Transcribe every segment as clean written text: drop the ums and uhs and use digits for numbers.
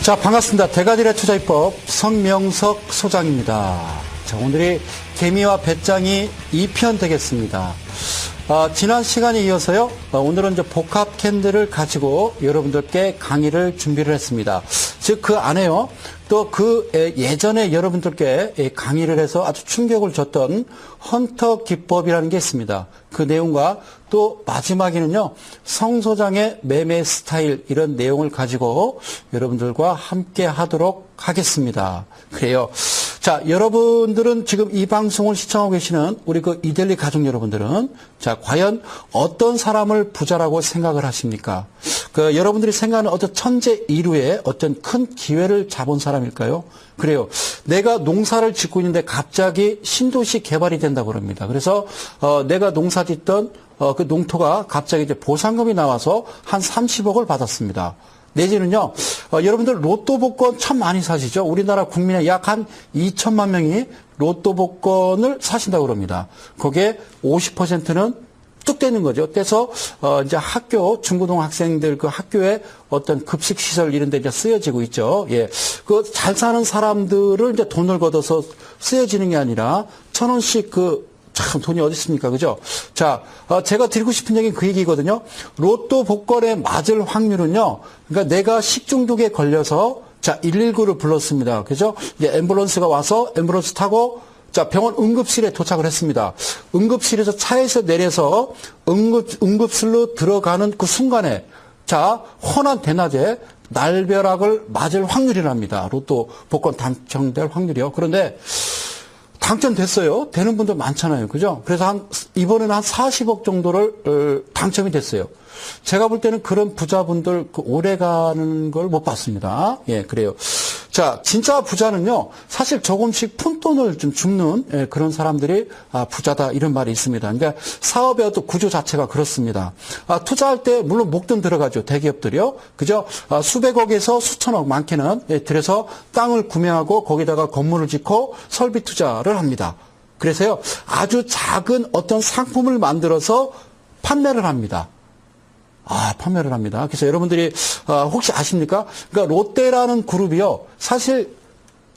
자, 반갑습니다. 대가들의 투자입법 성명석 소장입니다. 자, 오늘이 개미와 배짱이 2편 되겠습니다. 지난 시간에 이어서요, 오늘은 이제 복합 캔들을 가지고 여러분들께 강의를 준비를 했습니다. 즉, 그 안에요, 또 그 예전에 여러분들께 강의를 해서 아주 충격을 줬던 헌터 기법이라는 게 있습니다. 그 내용과 또 마지막에는요, 성 소장의 매매 스타일 이런 내용을 가지고 여러분들과 함께 하도록 하겠습니다. 그래요. 자, 여러분들은 지금 이 방송을 시청하고 계시는 우리 그 이델리 가족 여러분들은 자, 과연 어떤 사람을 부자라고 생각을 하십니까? 여러분들이 생각하는 어떤 천재 이루의 어떤 큰 기회를 잡은 사람일까요? 그래요. 내가 농사를 짓고 있는데 갑자기 신도시 개발이 된다고 그럽니다. 그래서 내가 농사 짓던 그 농토가 갑자기 이제 보상금이 나와서 한 30억을 받았습니다. 내지는요, 여러분들 로또 복권 참 많이 사시죠? 우리나라 국민의 약 한 2천만 명이 로또 복권을 사신다고 그럽니다. 거기에 50%는 뚝 떼는 거죠. 떼서, 이제 학교, 중고등 학생들 그 학교에 어떤 급식시설 이런 데 이제 쓰여지고 있죠. 예. 그 잘 사는 사람들을 이제 돈을 걷어서 쓰여지는 게 아니라 1,000원씩 참 돈이 어디 있습니까? 그죠? 자, 제가 드리고 싶은 얘기는 그 얘기거든요. 로또 복권에 맞을 확률은요. 그러니까 내가 식중독에 걸려서 자, 119를 불렀습니다. 그죠? 이제 앰뷸런스가 와서 앰뷸런스 타고 자, 병원 응급실에 도착을 했습니다. 응급실에서 차에서 내려서 응급실로 들어가는 그 순간에 자, 훤한 대낮에 날벼락을 맞을 확률이랍니다. 로또 복권 당첨될 확률이요. 그런데 당첨됐어요. 되는 분들 많잖아요. 그죠? 그래서 이번에는 한 40억 정도를 당첨이 됐어요. 제가 볼 때는 그런 부자분들 오래 가는 걸 못 봤습니다. 예, 그래요. 자, 진짜 부자는요, 사실 조금씩 푼돈을 좀 줍는 그런 사람들이 부자다 이런 말이 있습니다. 그러니까 사업의 어떤 구조 자체가 그렇습니다. 투자할 때 물론 목돈 들어가죠. 대기업들이요. 그죠? 수백억에서 수천억 많게는 들여서 땅을 구매하고 거기다가 건물을 짓고 설비 투자를 합니다. 그래서요, 아주 작은 어떤 상품을 만들어서 판매를 합니다. 판매를 합니다. 그래서 여러분들이 혹시 아십니까? 그러니까 롯데라는 그룹이요. 사실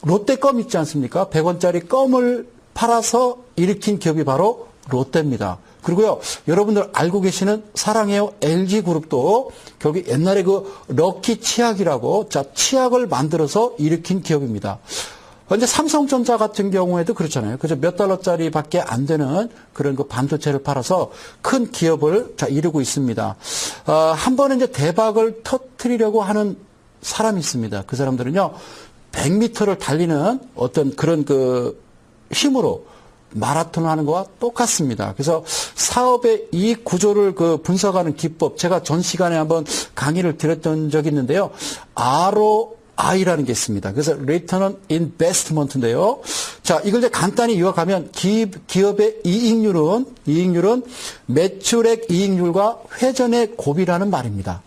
롯데 껌 있지 않습니까? 100원짜리 껌을 팔아서 일으킨 기업이 바로 롯데입니다. 그리고요. 여러분들 알고 계시는 사랑해요 LG그룹도 결국 옛날에 그 럭키 치약이라고 자, 치약을 만들어서 일으킨 기업입니다. 이제 삼성전자 같은 경우에도 그렇잖아요. 그죠? 몇 달러짜리밖에 안 되는 그런 그 반도체를 팔아서 큰 기업을 자, 이루고 있습니다. 한 번에 이제 대박을 터뜨리려고 하는 사람이 있습니다. 그 사람들은요, 100m를 달리는 어떤 그런 그 힘으로 마라톤을 하는 거와 똑같습니다. 그래서 사업의 이익 구조를 그 분석하는 기법, 제가 전 시간에 한번 강의를 드렸던 적이 있는데요. ROI라는 게 있습니다. 그래서 Return on Investment인데요. 자, 이걸 이제 간단히 요약하면 기업의 이익률은 매출액 이익률과 회전의 곱이라는 말입니다.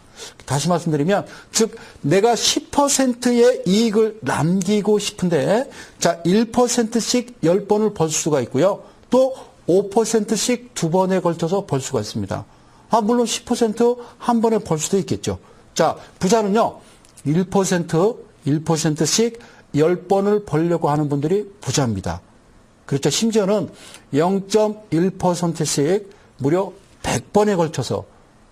다시 말씀드리면, 즉, 내가 10%의 이익을 남기고 싶은데, 자, 1%씩 10번을 벌 수가 있고요. 또 5%씩 2번에 걸쳐서 벌 수가 있습니다. 물론 10% 한 번에 벌 수도 있겠죠. 자, 부자는요, 1%씩 10번을 벌려고 하는 분들이 부자입니다. 그렇죠. 심지어는 0.1%씩 무려 100번에 걸쳐서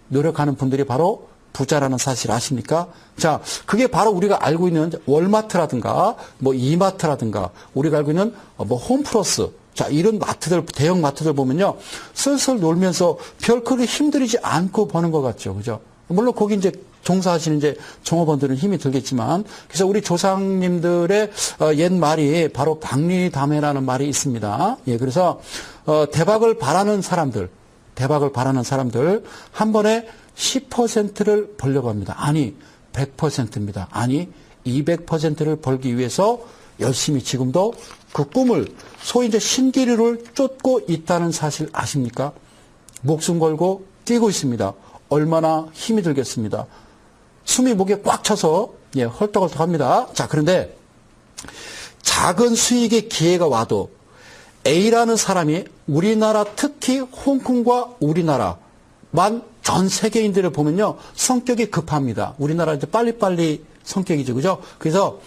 노력하는 분들이 바로 부자라는 사실 아십니까? 자, 그게 바로 우리가 알고 있는 월마트라든가, 이마트라든가, 우리가 알고 있는 홈플러스. 자, 이런 마트들, 대형 마트들 보면요. 슬슬 놀면서 별 크게 힘들이지 않고 버는 것 같죠. 그죠? 물론 거기 이제 종사하시는 이제 종업원들은 힘이 들겠지만, 그래서 우리 조상님들의 옛 말이 바로 박리담회라는 말이 있습니다. 예, 그래서 대박을 바라는 사람들 한 번에 10%를 벌려고 합니다. 아니, 100%입니다. 아니, 200%를 벌기 위해서 열심히 지금도 그 꿈을 소위 이제 신기루를 쫓고 있다는 사실 아십니까? 목숨 걸고 뛰고 있습니다. 얼마나 힘이 들겠습니다. 숨이 목에 꽉 차서 헐떡헐떡합니다. 자, 그런데 작은 수익의 기회가 와도 A라는 사람이 우리나라 특히 홍콩과 우리나라만 전 세계인들을 보면요 성격이 급합니다. 우리나라 이제 빨리빨리 성격이죠. 그죠? 그래서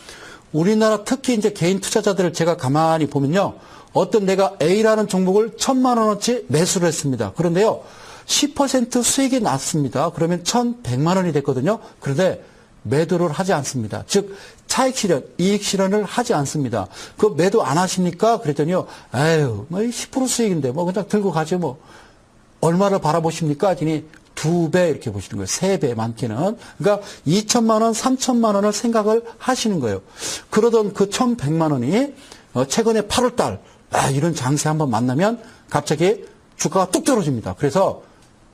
우리나라 특히 이제 개인 투자자들을 제가 가만히 보면요. 어떤 내가 A라는 종목을 1,000만 원어치 매수를 했습니다. 그런데요. 10% 수익이 났습니다. 그러면 1,100만 원이 됐거든요. 그런데 매도를 하지 않습니다. 즉 차익 실현, 이익 실현을 하지 않습니다. 그 매도 안 하십니까? 그랬더니요. 에휴, 뭐 10% 수익인데 뭐 그냥 들고 가죠 뭐. 얼마를 바라보십니까? 하더니 2배 이렇게 보시는 거예요. 3배 많게는. 그러니까 2천만 원, 3천만 원을 생각을 하시는 거예요. 그러던 그 1,100만 원이 최근에 8월 달 이런 장세 한번 만나면 갑자기 주가가 뚝 떨어집니다. 그래서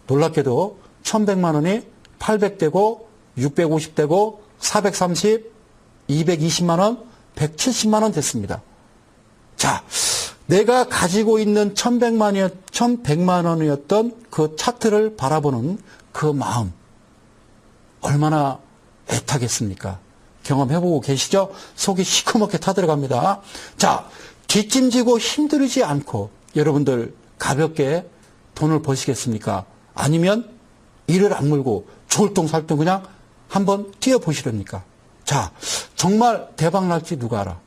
놀랍게도 1,100만 원이 800되고 650되고 430, 220만 원, 170만 원 됐습니다. 자, 내가 가지고 있는 1,100만 원이었던 그 차트를 바라보는 그 마음 얼마나 애타겠습니까? 경험해보고 계시죠? 속이 시커멓게 타들어갑니다. 자, 뒷짐지고 힘들지 않고 여러분들 가볍게 돈을 버시겠습니까? 아니면 이를 악물고 졸동살동 그냥 한번 뛰어보시렵니까? 자, 정말 대박 날지 누가 알아?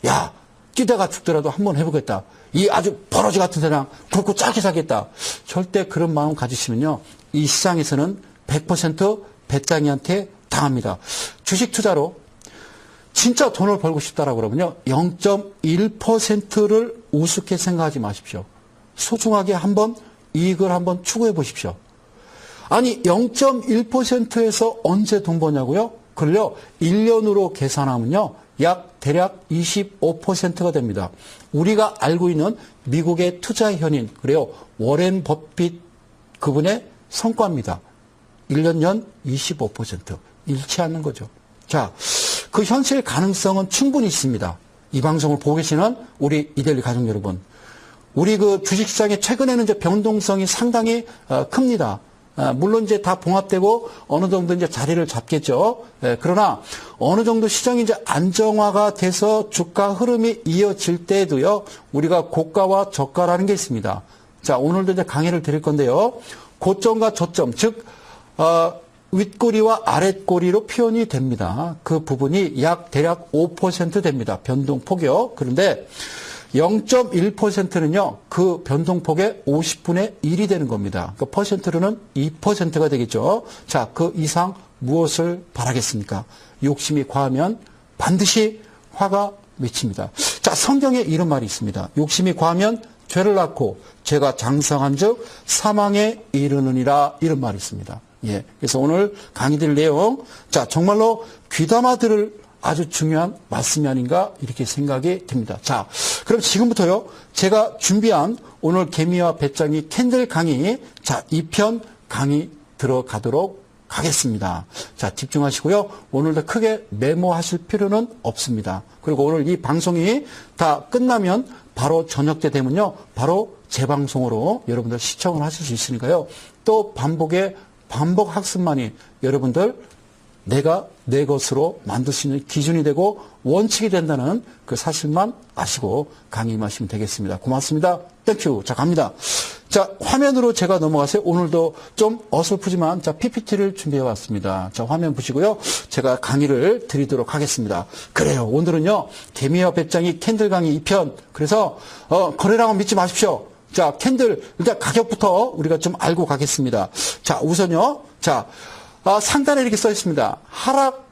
야, 뛰다가 죽더라도 한번 해보겠다. 이 아주 버러지 같은 세상 굵고 짧게 살겠다. 절대 그런 마음 가지시면요. 이 시장에서는 100% 배짱이한테 당합니다. 주식 투자로 진짜 돈을 벌고 싶다라고 그러면요. 0.1%를 우습게 생각하지 마십시오. 소중하게 한번 이익을 한번 추구해 보십시오. 아니 0.1%에서 언제 돈 버냐고요? 그걸요. 1년으로 계산하면요. 대략 25%가 됩니다. 우리가 알고 있는 미국의 투자 현인, 그래요. 워렌 버핏 그분의 성과입니다. 1년 연 25%. 잃지 않는 거죠. 자, 그 현실 가능성은 충분히 있습니다. 이 방송을 보고 계시는 우리 이데일리 가족 여러분. 우리 그 주식시장의 최근에는 이제 변동성이 상당히 큽니다. 물론 이제 다 봉합되고 어느 정도 이제 자리를 잡겠죠. 그러나 어느 정도 시장이 이제 안정화가 돼서 주가 흐름이 이어질 때에도요, 우리가 고가와 저가라는 게 있습니다. 자, 오늘도 이제 강의를 드릴 건데요. 고점과 저점, 즉, 윗꼬리와 아랫꼬리로 표현이 됩니다. 그 부분이 대략 5% 됩니다. 변동폭이요. 그런데 0.1%는요, 그 변동폭의 50분의 1이 되는 겁니다. 그 퍼센트로는 2%가 되겠죠. 자, 그 이상 무엇을 바라겠습니까? 욕심이 과하면 반드시 화가 맺힙니다. 자, 성경에 이런 말이 있습니다. 욕심이 과하면 죄를 낳고 죄가 장성한 즉 사망에 이르느니라, 이런 말이 있습니다. 예. 그래서 오늘 강의 드릴 내용, 자, 정말로 귀담아 들을 아주 중요한 말씀이 아닌가 이렇게 생각이 듭니다. 자, 그럼 지금부터요. 제가 준비한 오늘 개미와 배짱이 캔들 강의, 자, 2편 강의 들어가도록 하겠습니다. 자, 집중하시고요. 오늘도 크게 메모하실 필요는 없습니다. 그리고 오늘 이 방송이 다 끝나면 바로 저녁 때 되면요. 바로 재방송으로 여러분들 시청을 하실 수 있으니까요. 또 반복 학습만이 여러분들 내가 내 것으로 만들 수 있는 기준이 되고 원칙이 된다는 그 사실만 아시고 강의하시면 되겠습니다. 고맙습니다. 땡큐. 자, 갑니다. 자, 화면으로 제가 넘어가세요. 오늘도 좀 어설프지만 자, PPT를 준비해 왔습니다. 자, 화면 보시고요. 제가 강의를 드리도록 하겠습니다. 그래요. 오늘은요. 개미와 배짱이 캔들 강의 2편. 그래서 거래량은 믿지 마십시오. 자, 캔들 일단 가격부터 우리가 좀 알고 가겠습니다. 자, 우선요. 자, 상단에 이렇게 써 있습니다. 하락,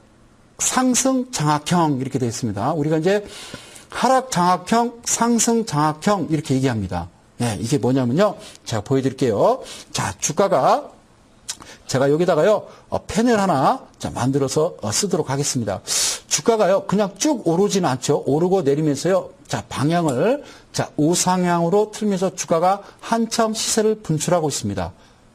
상승, 장악형 이렇게 되어 있습니다. 우리가 이제 하락, 장악형, 상승, 장악형 이렇게 얘기합니다. 예, 이게 뭐냐면요. 제가 보여드릴게요. 자, 주가가 제가 여기다가요 펜을 하나 자, 만들어서 쓰도록 하겠습니다. 주가가요 그냥 쭉 오르지는 않죠. 오르고 내리면서요. 자, 방향을 자, 우상향으로 틀면서 주가가 한참 시세를 분출하고 있습니다.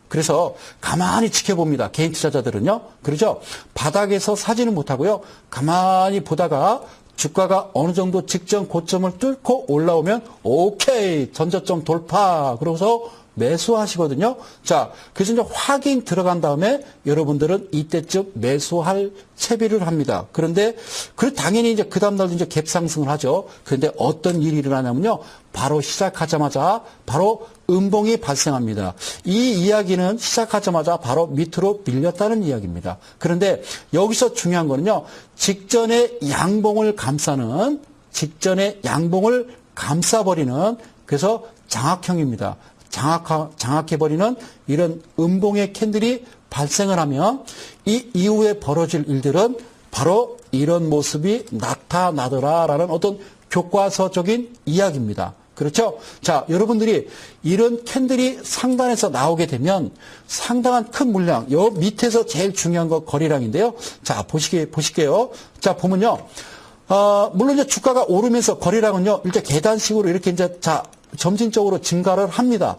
그래서 가만히 지켜봅니다. 개인 투자자들은요. 그러죠? 바닥에서 사지는 못하고요. 가만히 보다가 주가가 어느 정도 직전 고점을 뚫고 올라오면 오케이 전저점 돌파. 그러고서 매수하시거든요. 자, 그래서 이제 확인 들어간 다음에 여러분들은 이때쯤 매수할 채비를 합니다. 그런데 당연히 이제 그 다음날도 이제 갭 상승을 하죠. 그런데 어떤 일이 일어나냐면요. 바로 시작하자마자 바로 음봉이 발생합니다. 이 이야기는 시작하자마자 바로 밑으로 밀렸다는 이야기입니다. 그런데 여기서 중요한 거는요. 직전에 양봉을 감싸버리는 그래서 장악형입니다. 장악해버리는 이런 음봉의 캔들이 발생을 하면 이 이후에 벌어질 일들은 바로 이런 모습이 나타나더라라는 어떤 교과서적인 이야기입니다. 그렇죠? 자, 여러분들이 이런 캔들이 상단에서 나오게 되면 상당한 큰 물량, 요 밑에서 제일 중요한 거 거래량인데요. 자, 보실게요. 자, 보면요. 물론 이제 주가가 오르면서 거래량은요, 일단 계단식으로 이렇게 이제 점진적으로 증가를 합니다.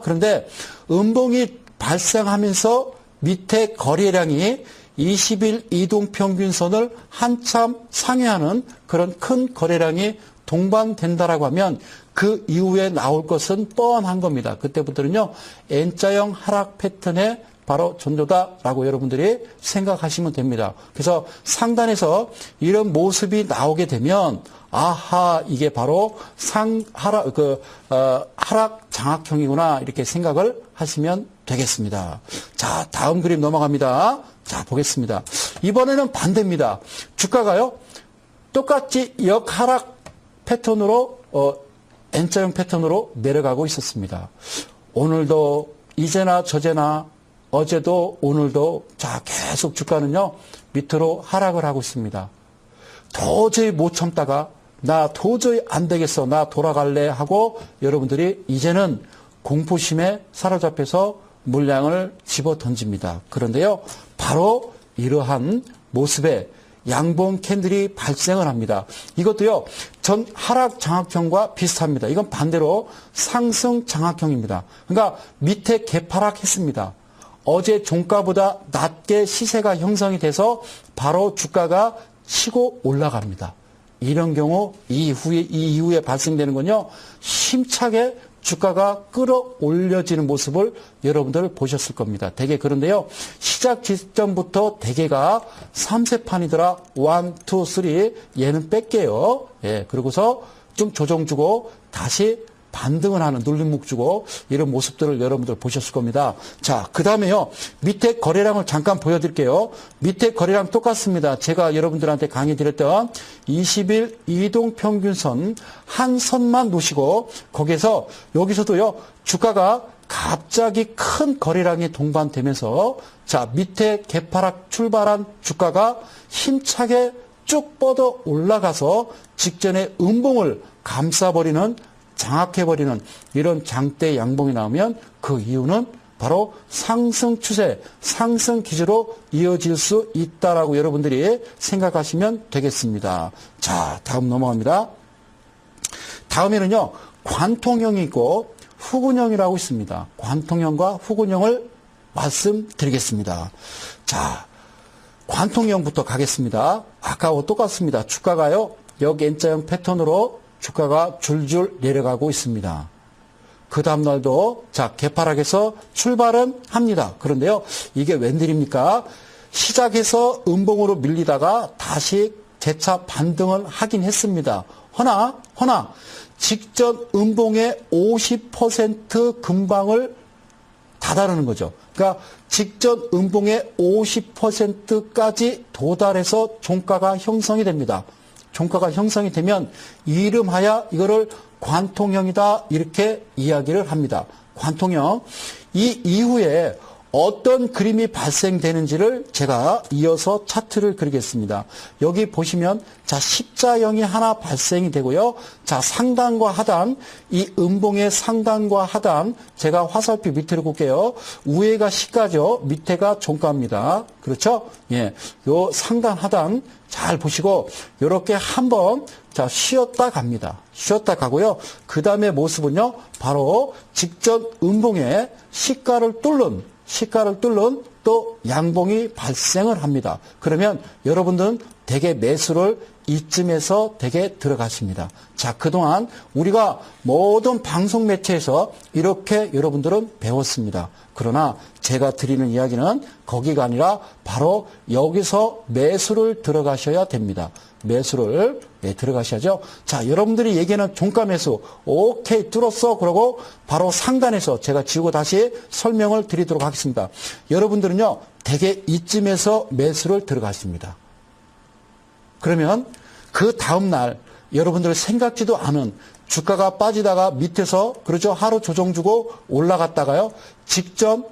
그런데 음봉이 발생하면서 밑에 거래량이 20일 이동평균선을 한참 상회하는 그런 큰 거래량이 동반된다라고 하면 그 이후에 나올 것은 뻔한 겁니다. 그때부터는요, N자형 하락 패턴의 바로 전조다라고 여러분들이 생각하시면 됩니다. 그래서 상단에서 이런 모습이 나오게 되면 아하, 이게 바로 하락 장악형이구나 이렇게 생각을 하시면 되겠습니다. 자, 다음 그림 넘어갑니다. 자, 보겠습니다. 이번에는 반대입니다. 주가가요, 똑같이 역하락 패턴으로 N자형 패턴으로 내려가고 있었습니다. 오늘도 이제나 저제나 어제도 오늘도 자, 계속 주가는요, 밑으로 하락을 하고 있습니다. 도저히 못 참다가 나 도저히 안 되겠어, 나 돌아갈래 하고 여러분들이 이제는 공포심에 사로잡혀서 물량을 집어 던집니다. 그런데요, 바로 이러한 모습에 양봉 캔들이 발생을 합니다. 이것도요, 전 하락 장악형과 비슷합니다. 이건 반대로 상승 장악형입니다. 그러니까 밑에 개파락했습니다. 어제 종가보다 낮게 시세가 형성이 돼서 바로 주가가 치고 올라갑니다. 이런 경우 이후에 발생되는 건요, 힘차게 주가가 끌어올려지는 모습을 여러분들 보셨을 겁니다. 대개 그런데요, 시작 직전부터 대개가 3세판이더라. 1, 2, 3 얘는 뺄게요. 예, 그러고서 좀 조정 주고 다시 반등을 하는 눌림목 주고 이런 모습들을 여러분들 보셨을 겁니다. 자, 그 다음에요. 밑에 거래량을 잠깐 보여드릴게요. 밑에 거래량 똑같습니다. 제가 여러분들한테 강의 드렸던 20일 이동평균선 한 선만 놓으시고 거기에서 여기서도요. 주가가 갑자기 큰 거래량이 동반되면서 자, 밑에 개파락 출발한 주가가 힘차게 쭉 뻗어 올라가서 직전에 음봉을 감싸버리는 장악해버리는 이런 장대 양봉이 나오면 그 이유는 바로 상승 추세, 상승 기조로 이어질 수 있다라고 여러분들이 생각하시면 되겠습니다. 자, 다음 넘어갑니다. 다음에는요, 관통형이 있고 후근형이라고 있습니다. 관통형과 후근형을 말씀드리겠습니다. 자, 관통형부터 가겠습니다. 아까와 똑같습니다. 주가가요, 여기 N자형 패턴으로 주가가 줄줄 내려가고 있습니다. 그 다음날도 자, 개파락에서 출발은 합니다. 그런데요, 이게 웬일입니까? 시작해서 음봉으로 밀리다가 다시 재차 반등을 하긴 했습니다. 허나 직전 음봉의 50% 근방을 다다르는 거죠. 그러니까 직전 음봉의 50%까지 도달해서 종가가 형성이 됩니다. 종가가 형성이 되면 이름하여 이거를 관통형이다 이렇게 이야기를 합니다. 관통형. 이 이후에 어떤 그림이 발생되는지를 제가 이어서 차트를 그리겠습니다. 여기 보시면 자, 십자형이 하나 발생이 되고요. 자, 상단과 하단, 이 음봉의 상단과 하단, 제가 화살표 밑으로 볼게요. 위에가 시가죠. 밑에가 종가입니다. 그렇죠? 예. 요 상단 하단 잘 보시고 요렇게 한번 자, 쉬었다 갑니다. 쉬었다 가고요. 그 다음에 모습은요. 바로 직전 음봉의 시가를 뚫는 또 양봉이 발생을 합니다. 그러면 여러분들은 대개 매수를 이쯤에서 대개 들어가십니다. 자, 그동안 우리가 모든 방송 매체에서 이렇게 여러분들은 배웠습니다. 그러나 제가 드리는 이야기는 거기가 아니라 바로 여기서 매수를 들어가셔야 됩니다. 매수를 들어가셔야죠. 자, 여러분들이 얘기하는 종가 매수 오케이 뚫었어 그러고 바로 상단에서 제가 지우고 다시 설명을 드리도록 하겠습니다. 여러분들은요 대개 이쯤에서 매수를 들어가십니다. 그러면 그 다음날 여러분들 생각지도 않은 주가가 빠지다가 밑에서 그러죠 하루 조정 주고 올라갔다가요 직전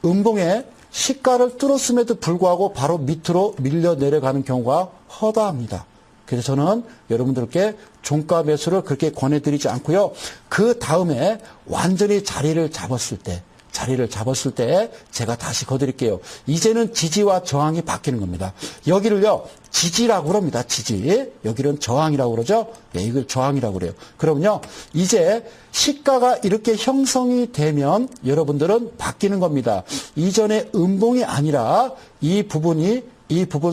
음봉에 시가를 뚫었음에도 불구하고 바로 밑으로 밀려 내려가는 경우가 허다합니다. 그래서 저는 여러분들께 종가 매수를 그렇게 권해드리지 않고요. 그 다음에 완전히 자리를 잡았을 때 제가 다시 거드릴게요. 이제는 지지와 저항이 바뀌는 겁니다. 여기를요 지지라고 그럽니다. 지지. 여기는 저항이라고 그러죠. 이걸 저항이라고 그래요. 그러면요 이제 시가가 이렇게 형성이 되면 여러분들은 바뀌는 겁니다. 이전에 음봉이 아니라 이 부분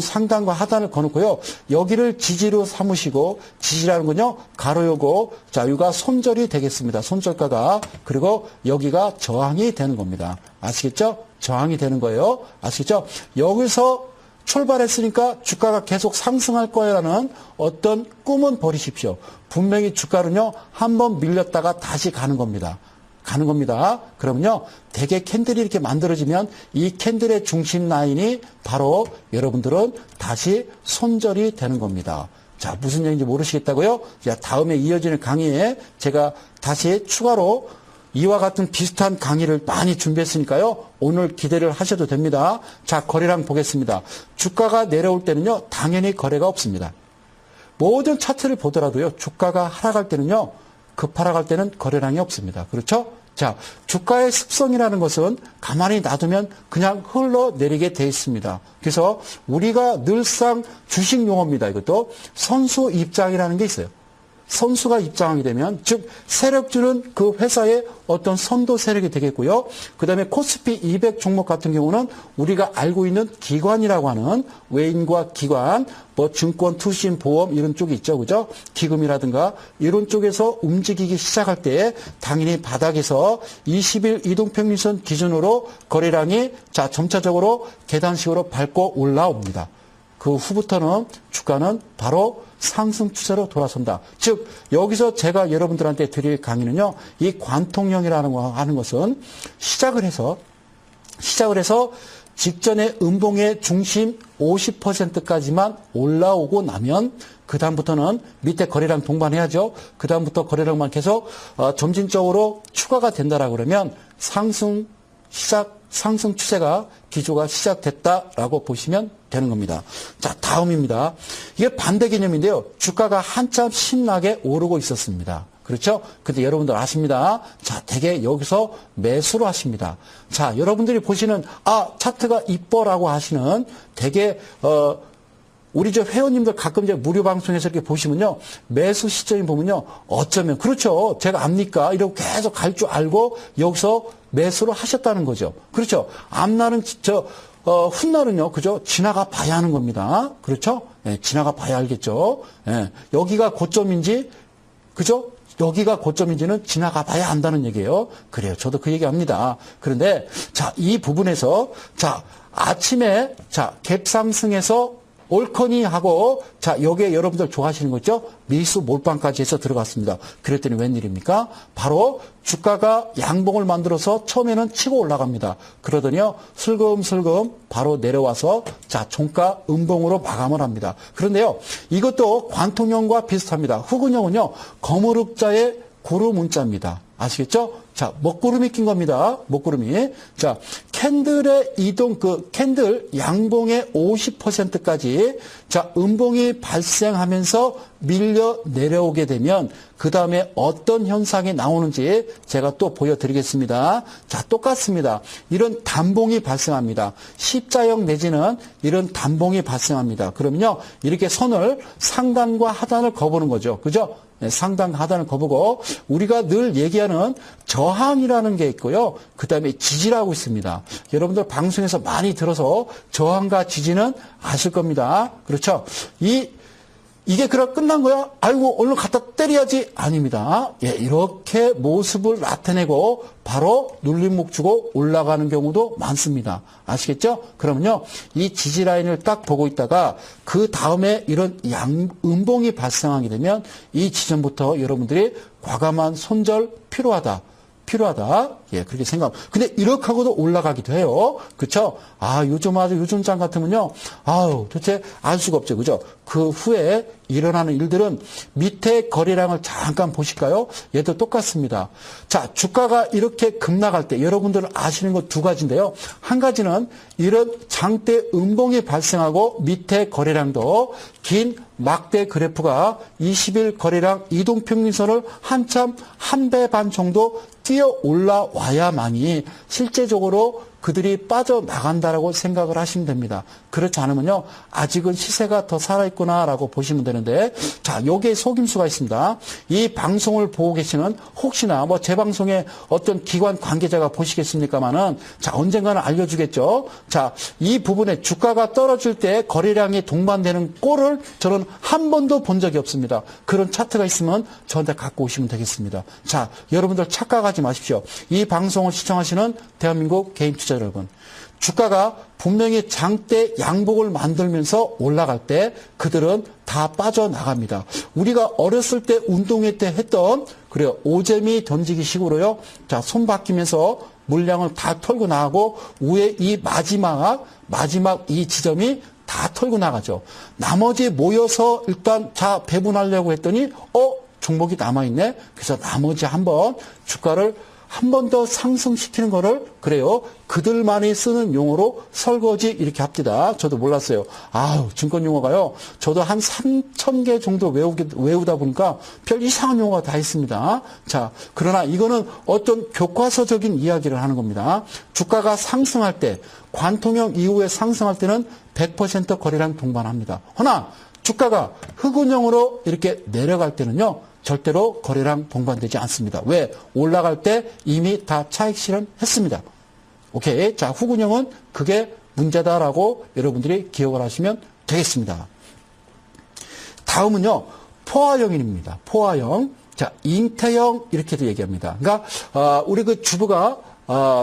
상단과 하단을 거놓고요. 여기를 지지로 삼으시고 지지라는 건요. 가로요고 자 여기가 손절이 되겠습니다. 손절가가 그리고 여기가 저항이 되는 겁니다. 아시겠죠? 저항이 되는 거예요. 아시겠죠? 여기서 출발했으니까 주가가 계속 상승할 거라는 어떤 꿈은 버리십시오. 분명히 주가는요. 한번 밀렸다가 다시 가는 겁니다. 그러면요, 대개 캔들이 이렇게 만들어지면 이 캔들의 중심 라인이 바로 여러분들은 다시 손절이 되는 겁니다. 자, 무슨 얘기인지 모르시겠다고요? 자, 다음에 이어지는 강의에 제가 다시 추가로 이와 같은 비슷한 강의를 많이 준비했으니까요. 오늘 기대를 하셔도 됩니다. 자, 거래량 보겠습니다. 주가가 내려올 때는요, 당연히 거래가 없습니다. 모든 차트를 보더라도요, 주가가 하락할 때는요, 급하락할 때는 거래량이 없습니다. 그렇죠? 자, 주가의 습성이라는 것은 가만히 놔두면 그냥 흘러내리게 돼 있습니다. 그래서 우리가 늘상 주식 용어입니다. 이것도 선수 입장이라는 게 있어요. 선수가 입장하게 되면 즉 세력주는 그 회사의 어떤 선도 세력이 되겠고요. 그다음에 코스피 200 종목 같은 경우는 우리가 알고 있는 기관이라고 하는 외인과 기관, 뭐 증권, 투신, 보험 이런 쪽이 있죠. 그죠? 기금이라든가 이런 쪽에서 움직이기 시작할 때 당연히 바닥에서 20일 이동평균선 기준으로 거래량이 자 점차적으로 계단식으로 밟고 올라옵니다. 그 후부터는 주가는 바로 상승 추세로 돌아선다. 즉 여기서 제가 여러분들한테 드릴 강의는요. 이 관통형이라는 거 하는 것은 시작을 해서 직전에 음봉의 중심 50%까지만 올라오고 나면 그 다음부터는 밑에 거래량 동반해야죠. 그 다음부터 거래량만 계속 점진적으로 추가가 된다라고 그러면 상승 추세가 기조가 시작됐다라고 보시면 되는 겁니다. 자, 다음입니다. 이게 반대 개념인데요. 주가가 한참 신나게 오르고 있었습니다. 그렇죠? 근데 여러분들 아십니다. 자, 대개 여기서 매수를 하십니다. 자, 여러분들이 보시는 차트가 이뻐라고 하시는 대개 우리 저 회원님들 가끔 이제 무료 방송에서 이렇게 보시면요. 매수 시점이 보면요. 어쩌면, 그렇죠. 제가 압니까? 이러고 계속 갈 줄 알고 여기서 매수를 하셨다는 거죠. 그렇죠. 앞날은, 훗날은요. 그죠. 지나가 봐야 하는 겁니다. 그렇죠. 예, 지나가 봐야 알겠죠. 예, 여기가 고점인지, 그죠? 여기가 고점인지는 지나가 봐야 안다는 얘기예요. 그래요. 저도 그 얘기 합니다. 그런데, 자, 이 부분에서, 자, 아침에, 자, 갭상승에서 올커니 하고 자 여기에 여러분들 좋아하시는 거 있죠? 밀수 몰빵까지 해서 들어갔습니다. 그랬더니 웬일입니까? 바로 주가가 양봉을 만들어서 처음에는 치고 올라갑니다. 그러더니요 슬금슬금 바로 내려와서 자 종가 음봉으로 마감을 합니다. 그런데요 이것도 관통형과 비슷합니다. 흑은형은요 거무룩자의 고루 문자입니다. 아시겠죠? 자, 먹구름이 낀 겁니다. 먹구름이. 자, 캔들의 이동, 캔들 양봉의 50%까지 자, 음봉이 발생하면서 밀려 내려오게 되면 그 다음에 어떤 현상이 나오는지 제가 또 보여드리겠습니다. 자, 똑같습니다. 이런 단봉이 발생합니다. 십자형 내지는 이런 단봉이 발생합니다. 그러면요, 이렇게 선을 상단과 하단을 거보는 거죠. 그죠? 네, 상단, 하단을 거보고 우리가 늘 얘기하는 저항이라는 게 있고요. 그 다음에 지지라고 있습니다. 여러분들 방송에서 많이 들어서 저항과 지지는 아실 겁니다. 그렇죠? 이게 그럼 끝난 거야? 아이고, 얼른 갖다 때려야지. 아닙니다. 예, 이렇게 모습을 나타내고 바로 눌림목 주고 올라가는 경우도 많습니다. 아시겠죠? 그러면요, 이 지지 라인을 딱 보고 있다가 그 다음에 이런 음봉이 발생하게 되면 이 지점부터 여러분들이 과감한 손절 필요하다. 예, 그렇게 생각합니다. 근데 이렇게 하고도 올라가기도 해요. 그쵸? 요즘 장 같으면요. 도대체 알 수가 없죠. 그죠? 그 후에 일어나는 일들은 밑에 거래량을 잠깐 보실까요? 얘도 똑같습니다. 자, 주가가 이렇게 급락할 때 여러분들은 아시는 것 두 가지인데요. 한 가지는 이런 장대 음봉이 발생하고 밑에 거래량도 긴 막대 그래프가 20일 거래량 이동평균선을 한참 한 배 반 정도 뛰어 올라와야만이 실제적으로 그들이 빠져나간다라고 생각을 하시면 됩니다. 그렇지 않으면요, 아직은 시세가 더 살아있구나라고 보시면 되는데, 자, 여기에 속임수가 있습니다. 이 방송을 보고 계시는 혹시나 제 방송에 어떤 기관 관계자가 보시겠습니까만은, 자, 언젠가는 알려주겠죠. 자, 이 부분에 주가가 떨어질 때 거래량이 동반되는 꼴을 저는 한 번도 본 적이 없습니다. 그런 차트가 있으면 저한테 갖고 오시면 되겠습니다. 자, 여러분들 착각하지 마십시오. 이 방송을 시청하시는 대한민국 개인 투자 여러분, 주가가 분명히 장대 양복을 만들면서 올라갈 때 그들은 다 빠져나갑니다. 우리가 어렸을 때 운동회 때 했던 그래요, 오재미 던지기 식으로요. 자, 손 바뀌면서 물량을 다 털고 나가고 위에 이 마지막 이 지점이 다 털고 나가죠. 나머지 모여서 일단 자 배분하려고 했더니 종목이 남아있네. 그래서 나머지 한번 주가를 한 번 더 상승시키는 거를 그래요, 그들만이 쓰는 용어로 설거지 이렇게 합니다. 저도 몰랐어요. 증권 용어가요, 저도 한 3,000개 정도 외우다 보니까 별 이상한 용어가 다 있습니다. 자, 그러나 이거는 어떤 교과서적인 이야기를 하는 겁니다. 주가가 상승할 때, 관통형 이후에 상승할 때는 100% 거래량 동반합니다. 허나 주가가 흑운형으로 이렇게 내려갈 때는요, 절대로 거래량 동반되지 않습니다. 왜? 올라갈 때 이미 다 차익 실현했습니다. 오케이. 자, 흑운형은 그게 문제다라고 여러분들이 기억을 하시면 되겠습니다. 다음은요, 포화형입니다. 포화형. 자, 잉태형 이렇게도 얘기합니다. 그러니까 우리 그 주부가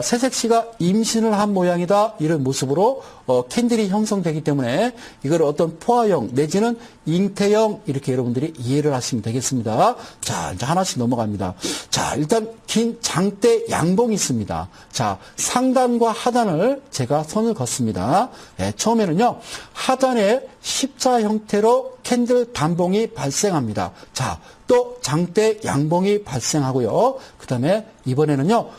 새색시가 임신을 한 모양이다, 이런 모습으로 캔들이 형성되기 때문에 이걸 어떤 포화형 내지는 잉태형 이렇게 여러분들이 이해를 하시면 되겠습니다. 자, 이제 하나씩 넘어갑니다. 자, 일단 긴 장대 양봉이 있습니다. 자, 상단과 하단을 제가 선을 걷습니다. 네, 처음에는요, 하단에 십자 형태로 캔들 단봉이 발생합니다. 자, 또 장대 양봉이 발생하고요. 그 다음에 이번에는요,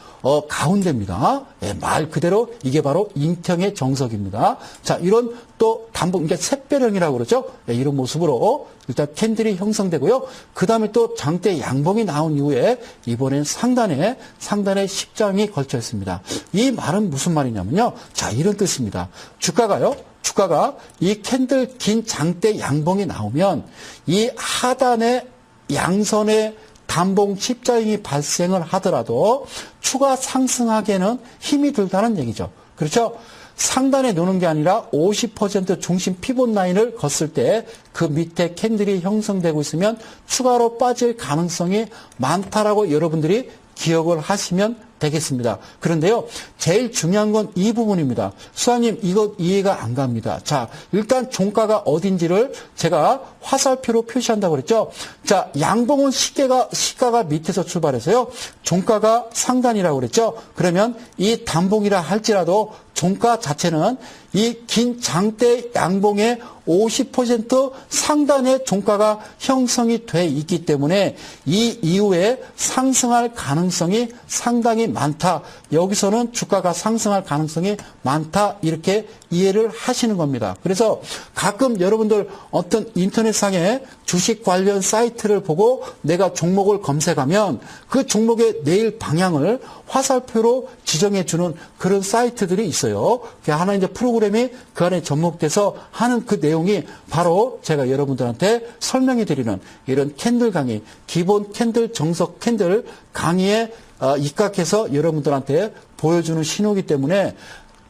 가운데입니다. 예, 말 그대로 이게 바로 잉태형의 정석입니다. 자, 이런 또 단봉, 그러니까 샛별형이라고 그러죠. 예, 이런 모습으로 일단 캔들이 형성되고요. 그 다음에 또 장대 양봉이 나온 이후에 이번엔 상단에 십장이 걸쳐 있습니다. 이 말은 무슨 말이냐면요. 자, 이런 뜻입니다. 주가가 이 캔들 긴 장대 양봉이 나오면 이 하단에 양선의 단봉 십자형이 발생을 하더라도 추가 상승하기에는 힘이 들다는 얘기죠. 그렇죠? 상단에 노는 게 아니라 50% 중심 피봇 라인을 걷을 때 그 밑에 캔들이 형성되고 있으면 추가로 빠질 가능성이 많다라고 여러분들이 기억을 하시면 되겠습니다. 그런데요, 제일 중요한 건 이 부분입니다. 수사님, 이거 이해가 안 갑니다. 자, 일단 종가가 어딘지를 제가 화살표로 표시한다고 그랬죠. 자, 양봉은 시가가 밑에서 출발해서요, 종가가 상단이라고 그랬죠. 그러면 이 단봉이라 할지라도 종가 자체는 이 긴 장대 양봉의 50% 상단의 종가가 형성이 돼 있기 때문에 이 이후에 상승할 가능성이 상당히 많다. 여기서는 주가가 상승할 가능성이 많다. 이렇게 이해를 하시는 겁니다. 그래서 가끔 여러분들 어떤 인터넷상에 주식 관련 사이트를 보고 내가 종목을 검색하면 그 종목의 내일 방향을 화살표로 지정해 주는 그런 사이트들이 있어요. 하나 이제 프로그램이 그 안에 접목돼서 하는 그 내용이 바로 제가 여러분들한테 설명해 드리는 이런 캔들 강의, 기본 캔들, 정석 캔들 강의에 입각해서 여러분들한테 보여주는 신호이기 때문에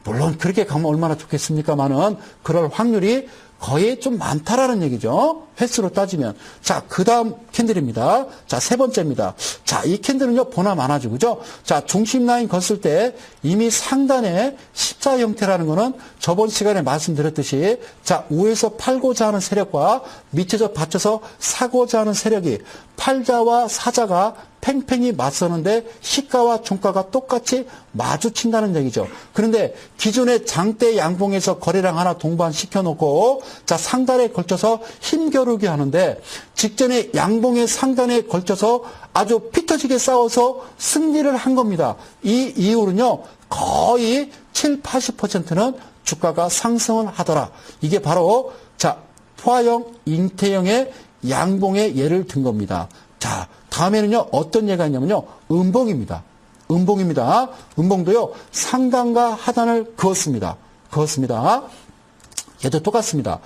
물론 그렇게 가면 얼마나 좋겠습니까만은 그럴 확률이 거의 좀 많다라는 얘기죠. 횟수로 따지면. 자, 그 다음 캔들입니다. 자, 세 번째입니다. 자, 이 캔들은요, 보나 마나죠. 그죠? 자, 중심 라인 걷을 때 이미 상단에 십자 형태라는 거는 저번 시간에 말씀드렸듯이 자, 우에서 팔고자 하는 세력과 밑에서 받쳐서 사고자 하는 세력이 팔자와 사자가 팽팽히 맞서는데 시가와 종가가 똑같이 마주친다는 얘기죠. 그런데 기존의 장대 양봉에서 거래량 하나 동반시켜 놓고 자, 상단에 걸쳐서 힘겨루기 하는데 직전에 양봉의 상단에 걸쳐서 아주 피터지게 싸워서 승리를 한 겁니다. 이 이후로는요, 거의 7, 80%는 주가가 상승을 하더라. 이게 바로 자, 포화형, 잉태형의 양봉의 예를 든 겁니다. 자, 다음에는요, 어떤 예가 있냐면요, 음봉입니다. 음봉입니다. 음봉도요, 상단과 하단을 그었습니다. 얘도 똑같습니다.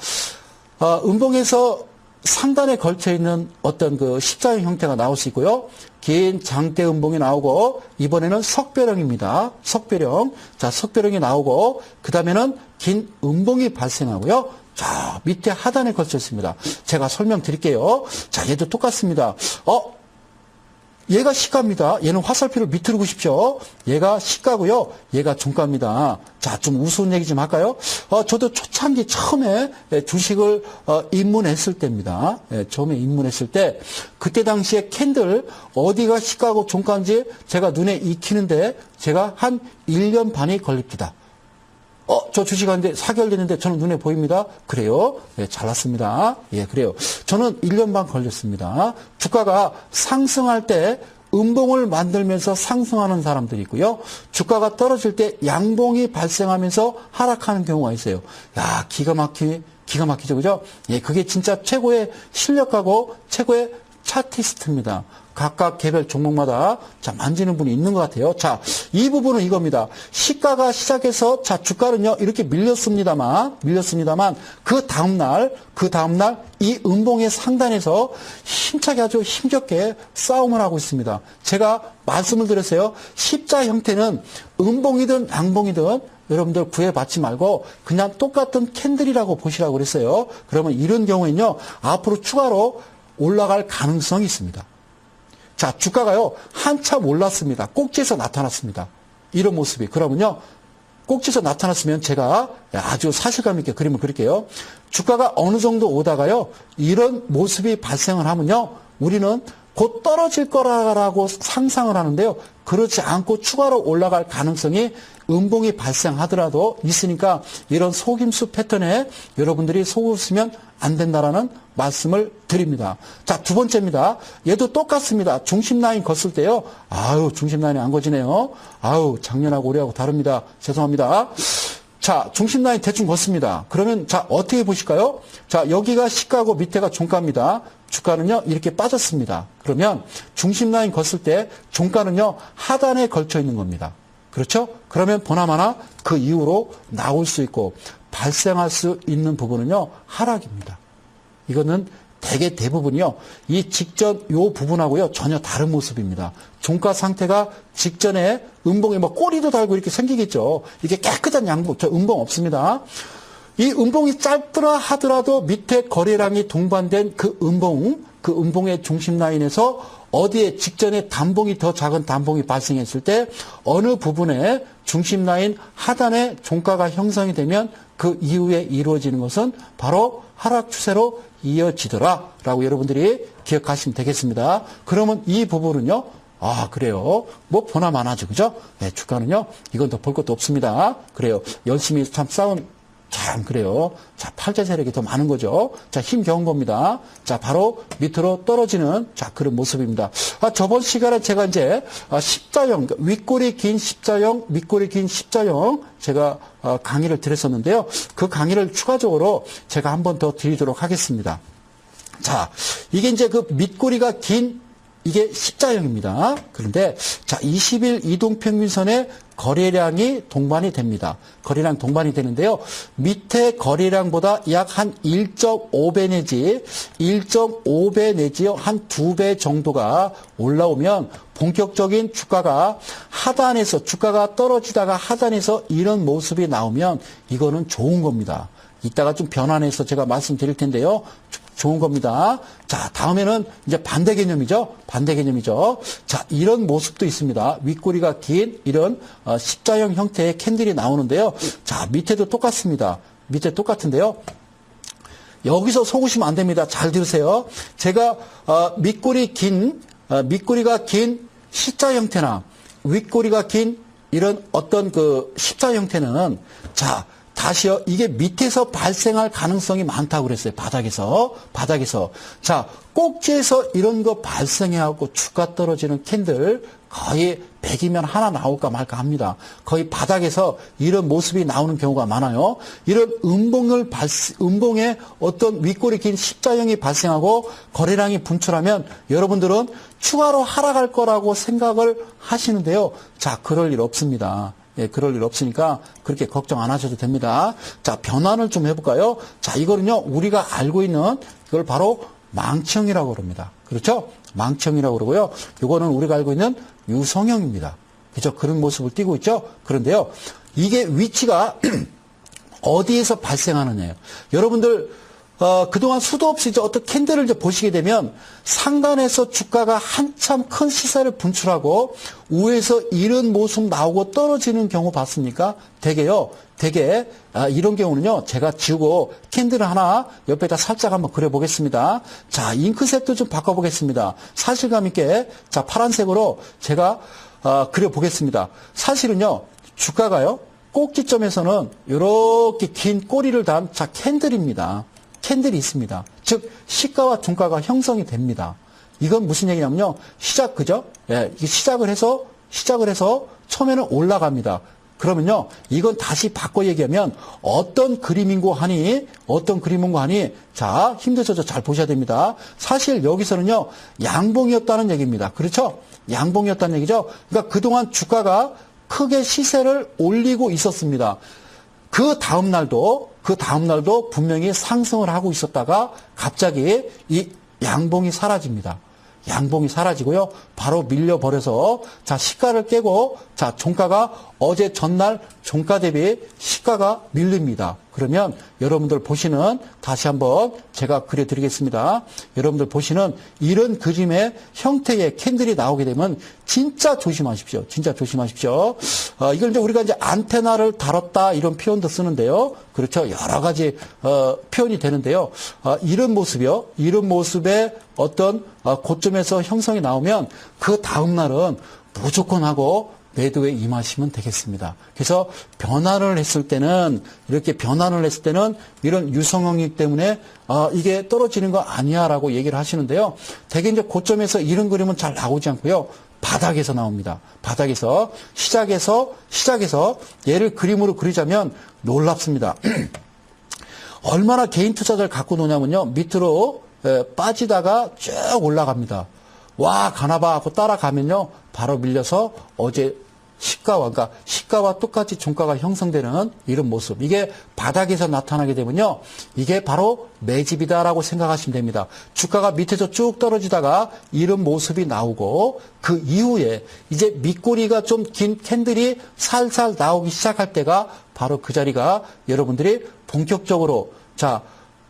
음봉에서 상단에 걸쳐 있는 어떤 그 십자형 형태가 나올 수 있고요. 긴 장대 음봉이 나오고, 이번에는 석배령입니다. 석배령. 자, 석배령이 나오고, 그 다음에는 긴 음봉이 발생하고요. 자, 밑에 하단에 걸쳐 있습니다. 제가 설명드릴게요. 자, 얘도 똑같습니다. 얘가 시가입니다. 얘는 화살표를 밑으로 보십시오. 얘가 시가고요. 얘가 종가입니다. 자, 좀 우스운 얘기 좀 할까요? 저도 초창기 처음에 주식을 입문했을 때입니다. 처음에 입문했을 때 그때 당시에 캔들 어디가 시가고 종가인지 제가 눈에 익히는데 제가 한 1년 반이 걸립니다. 저 주식하는데 4개월 됐는데 저는 눈에 보입니다. 그래요? 예, 잘났습니다. 예, 그래요. 저는 1년 반 걸렸습니다. 주가가 상승할 때 음봉을 만들면서 상승하는 사람들이 있고요. 주가가 떨어질 때 양봉이 발생하면서 하락하는 경우가 있어요. 야, 기가 막히죠. 그죠? 예, 그게 진짜 최고의 실력하고 최고의 차티스트입니다. 각각 개별 종목마다 자, 만지는 분이 있는 것 같아요. 자, 이 부분은 이겁니다. 시가가 시작해서 자, 주가는요, 이렇게 밀렸습니다만, 그 다음날, 이 음봉의 상단에서 힘차게 아주 힘겹게 싸움을 하고 있습니다. 제가 말씀을 드렸어요. 십자 형태는 음봉이든 양봉이든 여러분들 구애받지 말고 그냥 똑같은 캔들이라고 보시라고 그랬어요. 그러면 이런 경우에는요, 앞으로 추가로 올라갈 가능성이 있습니다. 자, 주가가요, 한참 올랐습니다. 꼭지에서 나타났습니다. 이런 모습이. 그러면요, 꼭지에서 나타났으면 제가 아주 사실감 있게 그림을 그릴게요. 주가가 어느 정도 오다가요, 이런 모습이 발생을 하면요, 우리는 곧 떨어질 거라고 상상을 하는데요, 그렇지 않고 추가로 올라갈 가능성이 음봉이 발생하더라도 있으니까 이런 속임수 패턴에 여러분들이 속으시면 안 된다라는 말씀을 드립니다. 자, 두 번째입니다. 얘도 똑같습니다. 중심 라인 걷을 때요. 중심 라인이 안 거지네요. 작년하고 올해하고 다릅니다. 죄송합니다. 자, 중심 라인 대충 걷습니다. 그러면 자, 어떻게 보실까요? 자, 여기가 시가고 밑에가 종가입니다. 주가는요, 이렇게 빠졌습니다. 그러면 중심 라인 걷을 때 종가는요, 하단에 걸쳐 있는 겁니다. 그렇죠? 그러면 보나마나 그 이후로 나올 수 있고 발생할 수 있는 부분은요, 하락입니다. 이거는 대부분이요, 이 직전 요 부분하고요, 전혀 다른 모습입니다. 종가 상태가 직전에 음봉에 꼬리도 달고 이렇게 생기겠죠. 이게 깨끗한 양봉, 저 음봉 없습니다. 이 음봉이 짧더라 하더라도 밑에 거래량이 동반된 그 음봉의 중심 라인에서 어디에 직전에 단봉이 더 작은 단봉이 발생했을 때 어느 부분에 중심 라인 하단에 종가가 형성이 되면 그 이후에 이루어지는 것은 바로 하락 추세로 이어지더라라고 여러분들이 기억하시면 되겠습니다. 그러면 이 부분은요, 그래요. 보나 마나죠. 그죠? 네, 주가는요, 이건 더 볼 것도 없습니다. 그래요. 열심히 참 싸운 참 그래요. 자, 팔자 세력이 더 많은 거죠. 자, 힘 겨운 겁니다. 자, 바로 밑으로 떨어지는 자, 그런 모습입니다. 저번 시간에 제가 이제 십자형, 윗골이 긴 십자형, 밑골이 긴 십자형 제가 강의를 드렸었는데요. 그 강의를 추가적으로 제가 한 번 더 드리도록 하겠습니다. 자, 이게 이제 그 밑꼬리가 긴 이게 십자형입니다. 그런데 자, 20일 이동평균선의 거래량이 동반이 됩니다. 거래량 동반이 되는데요. 밑에 거래량보다 약 한 1.5배 내지 1.5배 내지요. 한 2배 정도가 올라오면 본격적인 주가가 하단에서 주가가 떨어지다가 하단에서 이런 모습이 나오면 이거는 좋은 겁니다. 이따가 좀 변환해서 제가 말씀드릴 텐데요. 좋은 겁니다. 자, 다음에는 이제 반대 개념이죠. 반대 개념이죠. 자, 이런 모습도 있습니다. 윗꼬리가 긴 이런 십자형 형태의 캔들이 나오는데요. 자, 밑에도 똑같습니다. 밑에 똑같은데요. 여기서 속으시면 안 됩니다. 잘 들으세요. 제가 밑꼬리가 긴 십자 형태나 윗꼬리가 긴 이런 어떤 그 십자 형태는 자, 다시요. 이게 밑에서 발생할 가능성이 많다고 그랬어요. 바닥에서. 자, 꼭지에서 이런 거 발생해갖고 주가 떨어지는 캔들 거의 100이면 하나 나올까 말까 합니다. 거의 바닥에서 이런 모습이 나오는 경우가 많아요. 이런 음봉에 어떤 윗골이 긴 십자형이 발생하고 거래량이 분출하면 여러분들은 추가로 하락할 거라고 생각을 하시는데요. 자, 그럴 일 없습니다. 예, 그럴 일 없으니까 그렇게 걱정 안 하셔도 됩니다. 자, 변환을 좀 해볼까요? 자, 이거는요, 우리가 알고 있는 이걸 바로 망치형이라고 그럽니다. 그렇죠? 망치형이라고 그러고요. 이거는 우리가 알고 있는 유성형입니다. 그죠? 그런 모습을 띠고 있죠? 그런데요, 이게 위치가 어디에서 발생하느냐예요. 여러분들, 그동안 수도 없이 이제 어떤 캔들을 이제 보시게 되면 상단에서 주가가 한참 큰 시세를 분출하고 우에서 이런 모습 나오고 떨어지는 경우 봤습니까? 되게 이런 경우는요, 제가 지우고 캔들을 하나 옆에다 살짝 한번 그려보겠습니다. 자, 잉크색도 좀 바꿔보겠습니다. 사실감 있게, 자, 파란색으로 제가 그려보겠습니다. 사실은요, 주가가요, 꼭지점에서는 이렇게 긴 꼬리를 단, 자, 캔들입니다. 캔들이 있습니다. 즉, 시가와 종가가 형성이 됩니다. 이건 무슨 얘기냐면요. 그죠? 예, 이게 시작을 해서 처음에는 올라갑니다. 그러면요, 이건 다시 바꿔 얘기하면 어떤 그림인고 하니, 자, 힘드셔서 잘 보셔야 됩니다. 사실 여기서는요, 양봉이었다는 얘기입니다. 그렇죠? 양봉이었다는 얘기죠? 그러니까 그동안 주가가 크게 시세를 올리고 있었습니다. 그 다음 날도 분명히 상승을 하고 있었다가 갑자기 이 양봉이 사라집니다. 양봉이 사라지고요. 바로 밀려버려서 자, 시가를 깨고 자, 종가가 어제 전날 종가 대비 시가가 밀립니다. 그러면 여러분들 보시는 다시 한번 제가 그려드리겠습니다. 여러분들 보시는 이런 그림의 형태의 캔들이 나오게 되면 진짜 조심하십시오. 이걸 이제 우리가 이제 안테나를 다뤘다 이런 표현도 쓰는데요. 그렇죠. 여러 가지 표현이 되는데요. 이런 모습이요. 이런 모습의 어떤 고점에서 형성이 나오면 그 다음 날은 무조건 하고 매도에 임하시면 되겠습니다. 그래서 변화를 했을 때는 이런 유성형이기 때문에 이게 떨어지는 거 아니야라고 얘기를 하시는데요. 대개 이제 고점에서 이런 그림은 잘 나오지 않고요. 바닥에서 나옵니다. 바닥에서 시작해서 얘를 그림으로 그리자면 놀랍습니다. 얼마나 개인 투자자를 갖고 노냐면요. 밑으로 빠지다가 쭉 올라갑니다. 와, 가나봐 하고 따라가면요. 바로 밀려서 어제 시가와 똑같이 종가가 형성되는 이런 모습. 이게 바닥에서 나타나게 되면요. 이게 바로 매집이다라고 생각하시면 됩니다. 주가가 밑에서 쭉 떨어지다가 이런 모습이 나오고 그 이후에 이제 밑꼬리가 좀 긴 캔들이 살살 나오기 시작할 때가 바로 그 자리가 여러분들이 본격적으로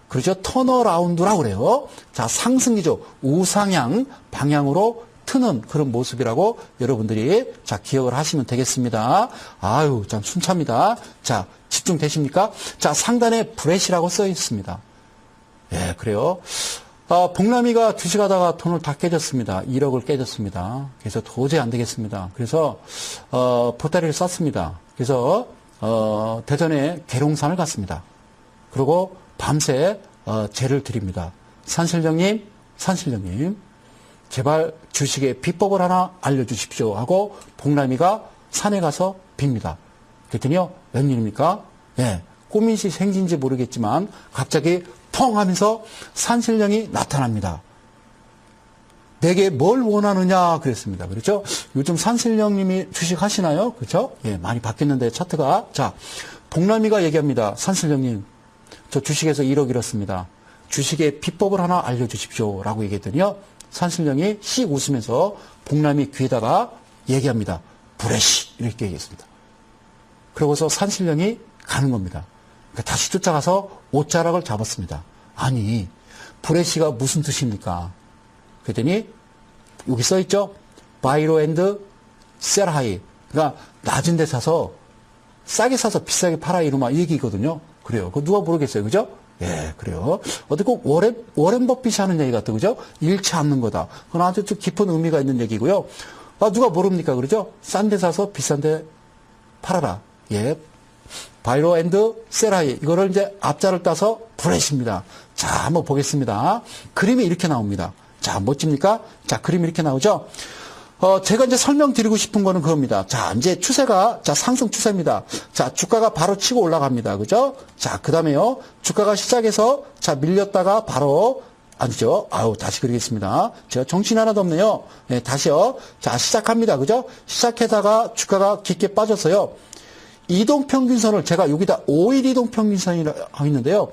그렇죠. 턴어라운드라고 그래요. 자, 상승기죠. 우상향 방향으로 트는 그런 모습이라고 여러분들이 자, 기억을 하시면 되겠습니다. 아유, 참 순차입니다. 자, 집중되십니까? 자, 상단에 브렛이라고 써 있습니다. 예, 그래요. 복남이가 주식하다가 돈을 다 깨졌습니다. 1억을 깨졌습니다. 그래서 도저히 안 되겠습니다. 그래서 보따리를 쌌습니다. 그래서 대전에 계룡산을 갔습니다. 그리고 밤새 제를 드립니다. 산신령님, 제발 주식의 비법을 하나 알려주십시오 하고 복남이가 산에 가서 빕니다. 그랬더니요, 웬일입니까? 예, 꿈인지 생긴지 모르겠지만 갑자기 펑 하면서 산신령이 나타납니다. 내게 뭘 원하느냐 그랬습니다. 그렇죠? 요즘 산신령님이 주식 하시나요? 그렇죠? 예, 많이 바뀌었는데 차트가. 자, 복남이가 얘기합니다. 산신령님, 저 주식에서 1억 잃었습니다. 주식의 비법을 하나 알려주십시오 라고 얘기했더니요, 산신령이 씩 웃으면서 복남이 귀에다가 얘기합니다. 브레시 이렇게 얘기했습니다. 그러고서 산신령이 가는 겁니다. 그러니까 다시 쫓아가서 옷자락을 잡았습니다. 아니, 브레시가 무슨 뜻입니까? 그랬더니 여기 써있죠? 바이로 앤드 셀 하이. 그러니까 낮은 데 사서 싸게 사서 비싸게 팔아 이러면 이 얘기거든요. 그래요. 그거 누가 모르겠어요. 그죠? 예, 그래요. 어떻게 꼭 워렌 버핏이 하는 얘기 같아. 그죠? 잃지 않는 거다. 그건 아주 좀 깊은 의미가 있는 얘기고요. 아, 누가 모릅니까? 그러죠? 싼 데 사서 비싼 데 팔아라. 예. 바이로 앤드 셀 하이. 이거를 이제 앞자를 따서 브레시입니다. 자, 한번 보겠습니다. 그림이 이렇게 나옵니다. 자, 멋집니까? 자, 그림이 이렇게 나오죠? 제가 이제 설명드리고 싶은 거는 그겁니다. 자, 이제 추세가, 자, 상승 추세입니다. 자, 주가가 바로 치고 올라갑니다. 그죠? 자, 그 다음에요. 주가가 시작해서, 자, 밀렸다가 바로, 아니죠? 아우, 다시 그리겠습니다. 제가 정신이 하나도 없네요. 네, 다시요. 자, 시작합니다. 그죠? 시작하다가 주가가 깊게 빠졌어요. 이동평균선을 제가 여기다 5일 이동평균선이라고 했는데요.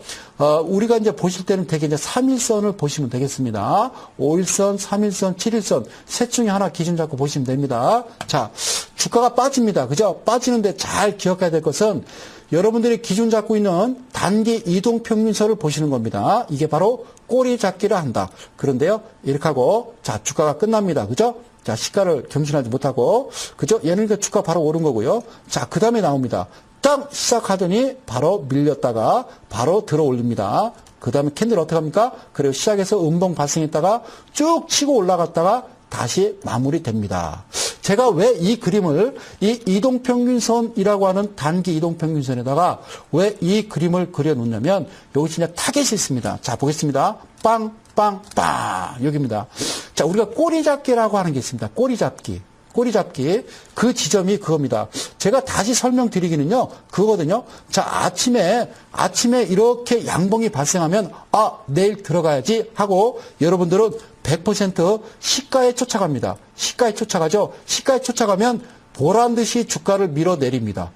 우리가 이제 보실 때는 되게 이제 3일선을 보시면 되겠습니다. 5일선, 3일선, 7일선 셋 중에 하나 기준 잡고 보시면 됩니다. 자, 주가가 빠집니다. 그죠? 빠지는데 잘 기억해야 될 것은 여러분들이 기준 잡고 있는 단기 이동평균선을 보시는 겁니다. 이게 바로 꼬리 잡기를 한다. 그런데요, 이렇게 하고, 자, 주가가 끝납니다. 그죠? 자, 시가를 경신하지 못하고, 그죠? 얘는 그 주가 바로 오른 거고요. 자, 그 다음에 나옵니다. 딱 시작하더니 바로 밀렸다가 바로 들어 올립니다. 그 다음에 캔들 어떻게 합니까? 그리고 시작해서 음봉 발생했다가 쭉 치고 올라갔다가 다시 마무리됩니다. 제가 왜 이 그림을, 이 이동평균선이라고 하는 단기 이동평균선에다가 왜 이 그림을 그려놓냐면, 여기 진짜 타겟이 있습니다. 자, 보겠습니다. 빵, 빵, 빵. 여기입니다. 자, 우리가 꼬리잡기라고 하는 게 있습니다. 꼬리잡기. 그 지점이 그겁니다. 제가 다시 설명드리기는요, 그거거든요. 자, 아침에 이렇게 양봉이 발생하면, 아, 내일 들어가야지 하고, 여러분들은 100% 시가에 쫓아갑니다. 시가에 쫓아가죠. 시가에 쫓아가면 보란 듯이 주가를 밀어내립니다.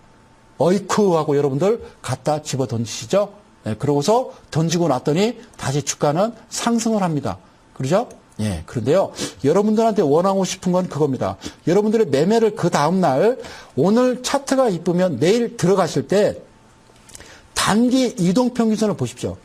어이쿠 하고 여러분들 갖다 집어 던지시죠. 네, 그러고서 던지고 났더니 다시 주가는 상승을 합니다. 그러죠? 예, 그런데요, 여러분들한테 원하고 싶은 건 그겁니다. 여러분들의 매매를 그 다음날, 오늘 차트가 이쁘면 내일 들어가실 때, 단기 이동평균선을 보십시오.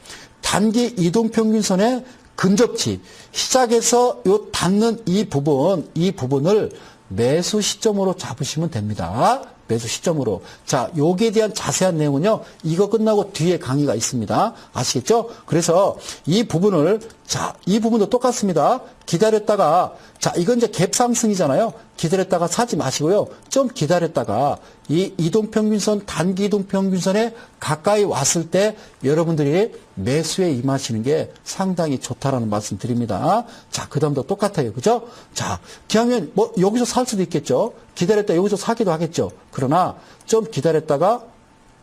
단기 이동평균선의 근접치, 시작해서 요 닿는 이 부분을 매수 시점으로 잡으시면 됩니다. 매수 시점으로. 자, 여기에 대한 자세한 내용은요, 이거 끝나고 뒤에 강의가 있습니다. 아시겠죠? 그래서 이 부분을, 자, 이 부분도 똑같습니다. 기다렸다가, 자, 이건 이제 갭 상승이잖아요. 기다렸다가 사지 마시고요. 좀 기다렸다가 이 이동평균선, 단기 이동평균선에 가까이 왔을 때 여러분들이 매수에 임하시는 게 상당히 좋다라는 말씀 드립니다. 자, 그 다음도 똑같아요. 그죠? 자, 기왕이면 뭐 여기서 살 수도 있겠죠. 기다렸다 여기서 사기도 하겠죠. 그러나 좀 기다렸다가,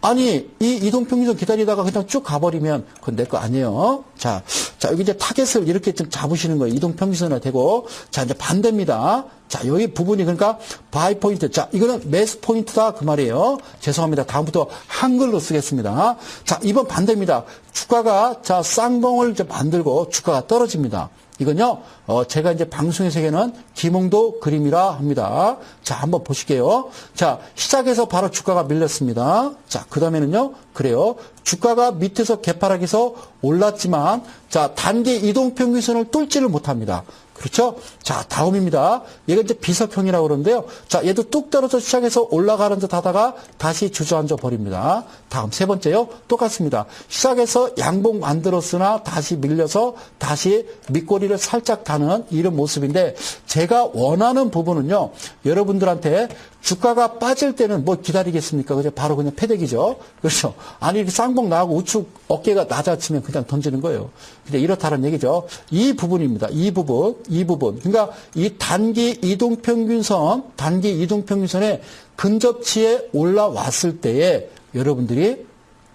아니, 이 이동평균선 기다리다가 그냥 쭉 가버리면 그건 내 거 아니에요. 자, 여기 이제 타겟을 이렇게 좀 잡으시는 거예요. 이동평균선에 대고. 자, 이제 반대입니다. 자, 여기 부분이 그러니까 바이 포인트. 자, 이거는 매수 포인트다. 그 말이에요. 죄송합니다. 다음부터 한글로 쓰겠습니다. 자, 이번 반대입니다. 주가가, 자, 쌍봉을 이제 만들고 주가가 떨어집니다. 이건요, 제가 이제 방송의 세계는 김홍도 그림이라 합니다. 자, 한번 보실게요. 자, 시작해서 바로 주가가 밀렸습니다. 자, 그 다음에는요, 그래요. 주가가 밑에서 개파락에서 올랐지만, 자, 단기 이동평균선을 뚫지를 못합니다. 그렇죠? 자, 다음입니다. 얘가 이제 비석형이라고 그러는데요. 자, 얘도 뚝 떨어져 시작해서 올라가는 듯 하다가 다시 주저앉아 버립니다. 다음 세 번째요. 똑같습니다. 시작해서 양봉 만들었으나 다시 밀려서 다시 밑꼬리를 머리를 살짝 다는 이런 모습인데 제가 원하는 부분은요. 여러분들한테 주가가 빠질 때는 뭐 기다리겠습니까? 그죠? 바로 그냥 패대기죠. 그렇죠? 아니 이렇게 쌍봉 나가고 우측 어깨가 낮아지면 그냥 던지는 거예요. 근데 이렇다는 얘기죠. 이 부분입니다. 이 부분. 그러니까 이 단기 이동평균선의 근접치에 올라왔을 때에 여러분들이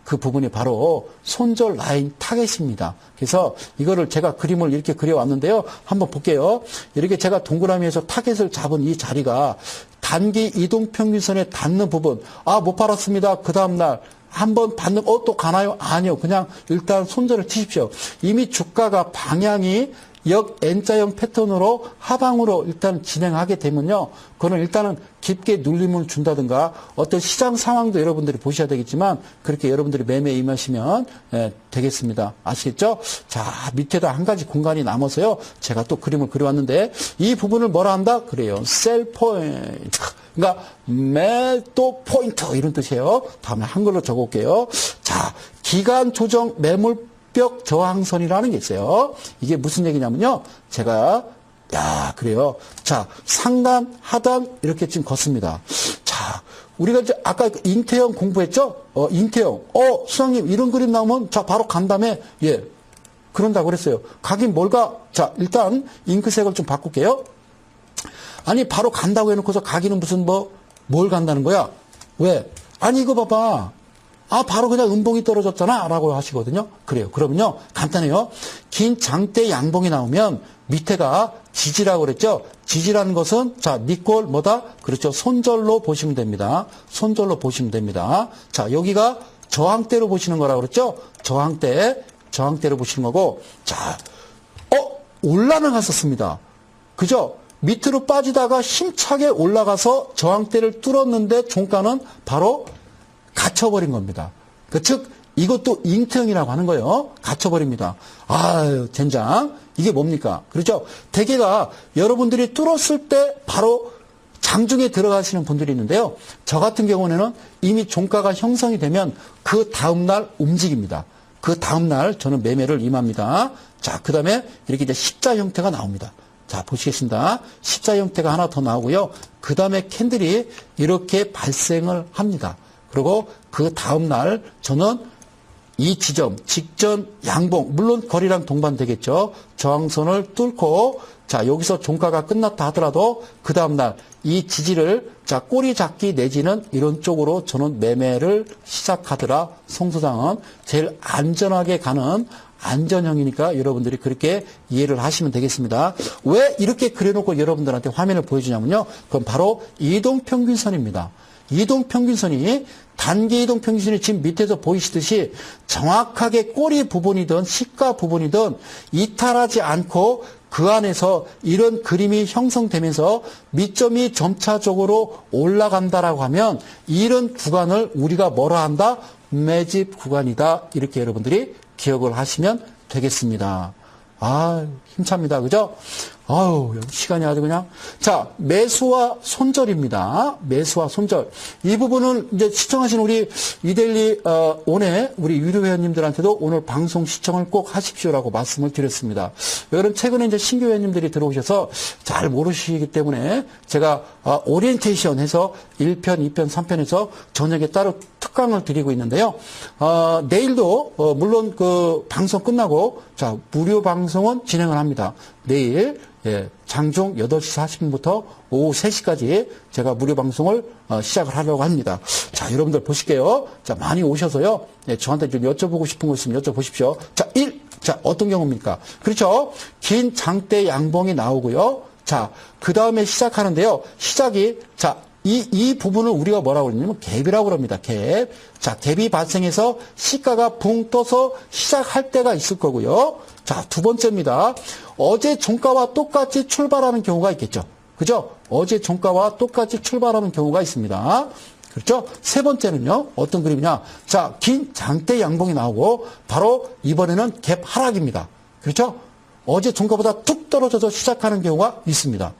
그 부분이 바로 손절 라인 타겟입니다. 그래서 이거를 제가 그림을 이렇게 그려왔는데요. 한번 볼게요. 이렇게 제가 동그라미에서 타겟을 잡은 이 자리가 단기 이동평균선에 닿는 부분. 아, 못 팔았습니다. 그 다음날 한번 받는, 또 가나요? 아니요. 그냥 일단 손절을 치십시오. 이미 주가가 방향이 역 N자형 패턴으로 하방으로 일단 진행하게 되면요. 그거는 일단은 깊게 눌림을 준다든가 어떤 시장 상황도 여러분들이 보셔야 되겠지만 그렇게 여러분들이 매매에 임하시면 되겠습니다. 아시겠죠? 자, 밑에다 한 가지 공간이 남아서요. 제가 또 그림을 그려왔는데 이 부분을 뭐라 한다? 그래요. 셀 포인트. 그러니까 매도 포인트 이런 뜻이에요. 다음에 한글로 적어올게요. 자, 기간 조정 매물 벽 저항선이라는 게 있어요. 이게 무슨 얘기냐면요. 제가 그래요. 자, 상단, 하단 이렇게 지금 걷습니다. 자, 우리가 이제 아까 인태형 공부했죠? 인태형. 수장님 이런 그림 나오면 자, 바로 간 다음에 그런다고 그랬어요. 가긴 뭘까? 자, 일단 잉크색을 좀 바꿀게요. 아니, 바로 간다고 해놓고서 가기는 무슨 뭘 간다는 거야? 왜? 아니, 이거 봐봐. 바로 그냥 음봉이 떨어졌잖아 라고 하시거든요. 그래요. 그러면요. 간단해요. 긴 장대 양봉이 나오면 밑에가 지지라고 그랬죠. 지지라는 것은 자, 니꼴 뭐다? 그렇죠. 손절로 보시면 됩니다. 손절로 보시면 됩니다. 자, 여기가 저항대로 보시는 거라고 그랬죠. 저항대로 보시는 거고. 자, 올라나갔었습니다. 그죠? 밑으로 빠지다가 힘차게 올라가서 저항대를 뚫었는데 종가는 바로 갇혀버린 겁니다. 즉 이것도 잉태형이라고 하는 거예요. 갇혀버립니다. 아유 젠장. 이게 뭡니까? 그렇죠? 대개가 여러분들이 뚫었을 때 바로 장중에 들어가시는 분들이 있는데요. 저 같은 경우에는 이미 종가가 형성이 되면 그 다음날 움직입니다. 그 다음날 저는 매매를 임합니다. 자, 그 다음에 이렇게 이제 십자 형태가 나옵니다. 자, 보시겠습니다. 십자 형태가 하나 더 나오고요. 그 다음에 캔들이 이렇게 발생을 합니다. 그리고 그 다음날 저는 이 지점, 직전 양봉, 물론 거리랑 동반되겠죠. 저항선을 뚫고, 자, 여기서 종가가 끝났다 하더라도 그 다음날 이 지지를, 자, 꼬리 잡기 내지는 이런 쪽으로 저는 매매를 시작하더라. 송소장은 제일 안전하게 가는 안전형이니까 여러분들이 그렇게 이해를 하시면 되겠습니다. 왜 이렇게 그려놓고 여러분들한테 화면을 보여주냐면요. 그건 바로 이동평균선입니다. 이동평균선이 단기 이동평균선이 지금 밑에서 보이시듯이 정확하게 꼬리 부분이든 시가 부분이든 이탈하지 않고 그 안에서 이런 그림이 형성되면서 밑점이 점차적으로 올라간다라고 하면 이런 구간을 우리가 뭐라 한다? 매집 구간이다. 이렇게 여러분들이 기억을 하시면 되겠습니다. 힘찹니다. 그죠? 시간이 아주 그냥. 자, 매수와 손절입니다. 매수와 손절. 이 부분은 이제 시청하신 우리 이데일리, 온의 우리 유료 회원님들한테도 오늘 방송 시청을 꼭 하십시오라고 말씀을 드렸습니다. 여러분, 최근에 이제 신규 회원님들이 들어오셔서 잘 모르시기 때문에 제가, 오리엔테이션 해서 1편, 2편, 3편에서 저녁에 따로 특강을 드리고 있는데요. 내일도, 물론 그 방송 끝나고, 자, 무료 방송은 진행을 합니다. 내일, 장중 8시 40분부터 오후 3시까지 제가 무료 방송을 시작을 하려고 합니다. 자, 여러분들 보실게요. 자, 많이 오셔서요. 저한테 좀 여쭤보고 싶은 거 있으면 여쭤보십시오. 자, 1. 자, 어떤 경우입니까? 그렇죠. 긴 장대 양봉이 나오고요. 자, 그 다음에 시작하는데요. 시작이, 자, 이 부분을 우리가 뭐라고 그러냐면 갭이라고 그럽니다. 갭. 자, 갭이 발생해서 시가가 붕 떠서 시작할 때가 있을 거고요. 자, 두 번째입니다. 어제 종가와 똑같이 출발하는 경우가 있겠죠. 그죠? 어제 종가와 똑같이 출발하는 경우가 있습니다. 그렇죠? 세 번째는요. 어떤 그림이냐. 자, 긴 장대 양봉이 나오고 바로 이번에는 갭 하락입니다. 그렇죠? 어제 종가보다 툭 떨어져서 시작하는 경우가 있습니다.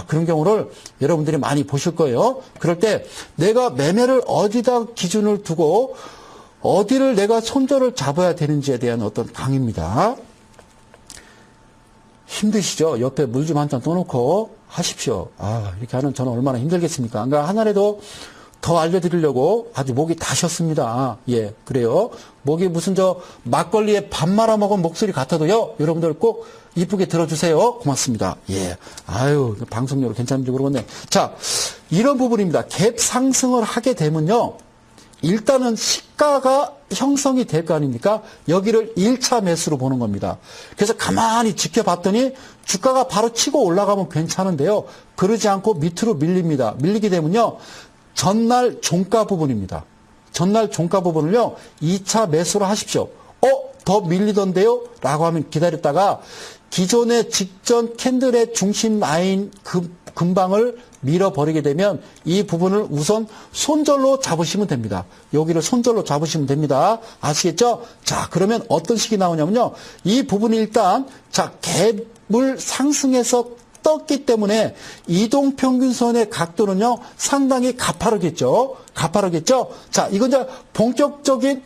그런 경우를 여러분들이 많이 보실 거예요. 그럴 때 내가 매매를 어디다 기준을 두고 어디를 내가 손절을 잡아야 되는지에 대한 어떤 강의입니다. 힘드시죠? 옆에 물 좀 한 잔 떠놓고 하십시오. 아, 이렇게 하는 저는 얼마나 힘들겠습니까? 그러니까 하나라도 더 알려드리려고 아주 목이 다셨습니다. 예, 그래요. 목이 무슨 막걸리에 밥 말아 먹은 목소리 같아도요. 여러분들 꼭 이쁘게 들어주세요. 고맙습니다. 예. 아유, 방송용으로 괜찮은지 모르겠네. 자, 이런 부분입니다. 갭 상승을 하게 되면요. 일단은 시가가 형성이 될 거 아닙니까? 여기를 1차 매수로 보는 겁니다. 그래서 가만히 지켜봤더니 주가가 바로 치고 올라가면 괜찮은데요. 그러지 않고 밑으로 밀립니다. 밀리게 되면요. 전날 종가 부분입니다. 전날 종가 부분을요. 2차 매수로 하십시오. 더 밀리던데요? 라고 하면 기다렸다가 기존의 직전 캔들의 중심 라인 근방을 밀어버리게 되면 이 부분을 우선 손절로 잡으시면 됩니다. 여기를 손절로 잡으시면 됩니다. 아시겠죠? 자, 그러면 어떤 식이 나오냐면요. 이 부분이 일단, 자, 갭을 상승해서 떴기 때문에 이동평균선의 각도는요, 상당히 가파르겠죠? 가파르겠죠? 자, 이건 이제 본격적인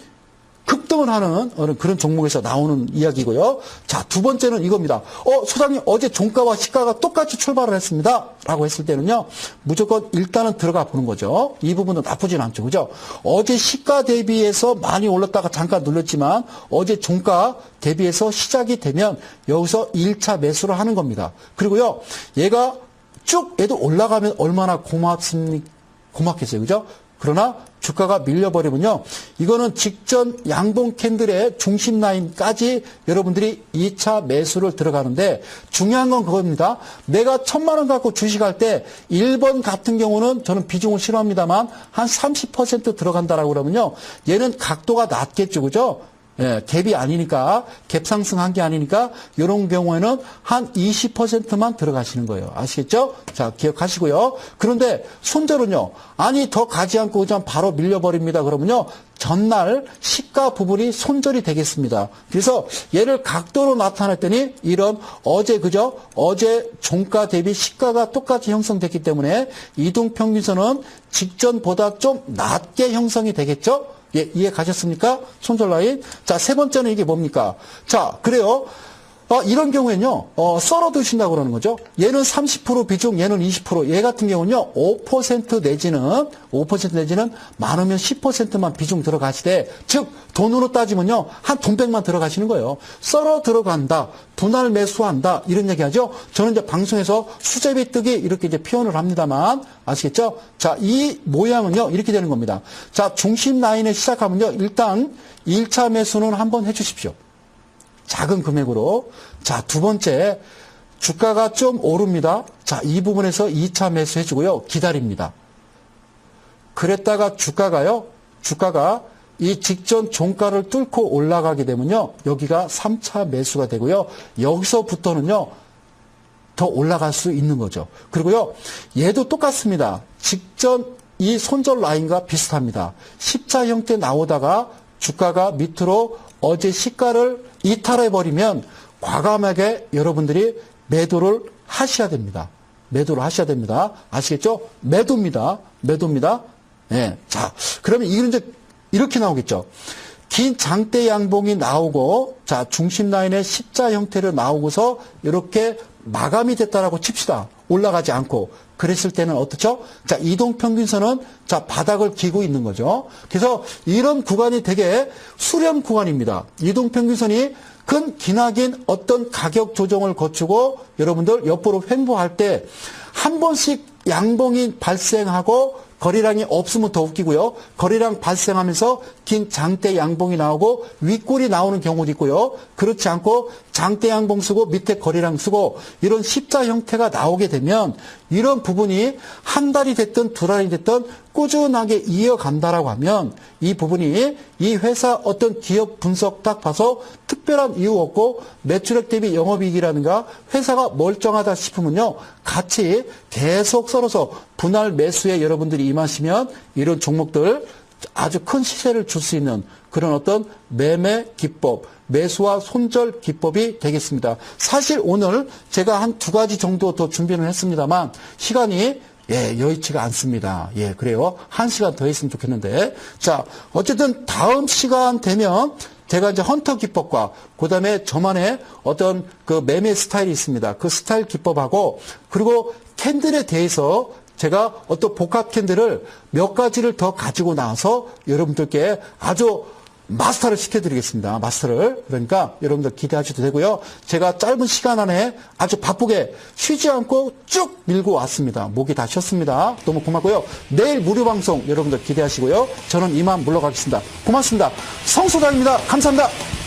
급등을 하는 그런 종목에서 나오는 이야기고요. 자, 두 번째는 이겁니다. 소장님, 어제 종가와 시가가 똑같이 출발을 했습니다. 라고 했을 때는요, 무조건 일단은 들어가 보는 거죠. 이 부분은 나쁘진 않죠. 그죠? 어제 시가 대비해서 많이 올랐다가 잠깐 눌렸지만, 어제 종가 대비해서 시작이 되면 여기서 1차 매수를 하는 겁니다. 그리고요, 얘가 쭉 얘도 올라가면 얼마나 고맙겠어요. 그죠? 그러나 주가가 밀려버리면요. 이거는 직전 양봉 캔들의 중심 라인까지 여러분들이 2차 매수를 들어가는데 중요한 건 그겁니다. 내가 1,000만 원 갖고 주식할 때 1번 같은 경우는 저는 비중을 싫어합니다만 한 30% 들어간다라고 그러면요. 얘는 각도가 낮겠죠. 그죠? 예, 갭이 아니니까, 갭 상승한 게 아니니까, 이런 경우에는 한 20%만 들어가시는 거예요. 아시겠죠? 자, 기억하시고요. 그런데 손절은요, 아니, 더 가지 않고 그냥 바로 밀려버립니다. 그러면요, 전날 시가 부분이 손절이 되겠습니다. 그래서 얘를 각도로 나타냈더니, 이런 어제, 그죠? 어제 종가 대비 시가가 똑같이 형성됐기 때문에, 이동평균선은 직전보다 좀 낮게 형성이 되겠죠? 예, 이해 가셨습니까? 손절 라인. 자, 세 번째는 이게 뭡니까? 자, 그래요. 이런 경우에는요, 썰어 두신다고 그러는 거죠. 얘는 30% 비중, 얘는 20%. 얘 같은 경우는요, 5% 내지는 많으면 10%만 비중 들어가시되, 즉, 돈으로 따지면요, 한 돈백만 들어가시는 거예요. 썰어 들어간다, 분할 매수한다, 이런 얘기 하죠. 저는 이제 방송에서 수제비 뜨기 이렇게 이제 표현을 합니다만, 아시겠죠? 자, 이 모양은요, 이렇게 되는 겁니다. 자, 중심 라인에 시작하면요, 일단 1차 매수는 한번 해주십시오. 작은 금액으로. 자, 두 번째, 주가가 좀 오릅니다. 자, 이 부분에서 2차 매수 해주고요. 기다립니다. 그랬다가 주가가 이 직전 종가를 뚫고 올라가게 되면요. 여기가 3차 매수가 되고요. 여기서부터는요. 더 올라갈 수 있는 거죠. 그리고요. 얘도 똑같습니다. 직전 이 손절 라인과 비슷합니다. 10차 형태 나오다가 주가가 밑으로 어제 시가를 이탈해버리면 과감하게 여러분들이 매도를 하셔야 됩니다. 매도를 하셔야 됩니다. 아시겠죠? 매도입니다. 네. 자, 그러면 이건 이제 이렇게 나오겠죠. 긴 장대 양봉이 나오고, 자, 중심 라인의 십자 형태로 나오고서 이렇게 마감이 됐다라고 칩시다. 올라가지 않고. 그랬을 때는 어떻죠? 자, 이동평균선은 자, 바닥을 기고 있는 거죠. 그래서 이런 구간이 되게 수렴 구간입니다. 이동평균선이 기나긴 어떤 가격 조정을 거치고 여러분들 옆으로 횡보할 때 한 번씩 양봉이 발생하고 거래량이 없으면 더 웃기고요. 거래량 발생하면서 긴 장대 양봉이 나오고 윗골이 나오는 경우도 있고요. 그렇지 않고 장대 양봉 쓰고 밑에 거래량 쓰고 이런 십자 형태가 나오게 되면 이런 부분이 한 달이 됐든 두 달이 됐든 꾸준하게 이어간다라고 하면 이 부분이 이 회사 어떤 기업 분석 딱 봐서 특별한 이유 없고 매출액 대비 영업이익이라든가 회사가 멀쩡하다 싶으면요. 같이 계속 썰어서 분할 매수에 여러분들이 임하시면 이런 종목들 아주 큰 시세를 줄 수 있는 그런 어떤 매매 기법, 매수와 손절 기법이 되겠습니다. 사실 오늘 제가 한 두 가지 정도 더 준비를 했습니다만 시간이 여의치가 않습니다. 그래요. 한 시간 더 했으면 좋겠는데. 자, 어쨌든 다음 시간 되면 제가 이제 헌터 기법과 그다음에 저만의 어떤 그 매매 스타일이 있습니다. 그 스타일 기법하고 그리고 캔들에 대해서 제가 어떤 복합 캔들을 몇 가지를 더 가지고 나와서 여러분들께 아주 마스터를 시켜드리겠습니다. 마스터를. 그러니까 여러분들 기대하셔도 되고요. 제가 짧은 시간 안에 아주 바쁘게 쉬지 않고 쭉 밀고 왔습니다. 목이 다 쉬었습니다. 너무 고맙고요. 내일 무료 방송 여러분들 기대하시고요. 저는 이만 물러가겠습니다. 고맙습니다. 성소장입니다. 감사합니다.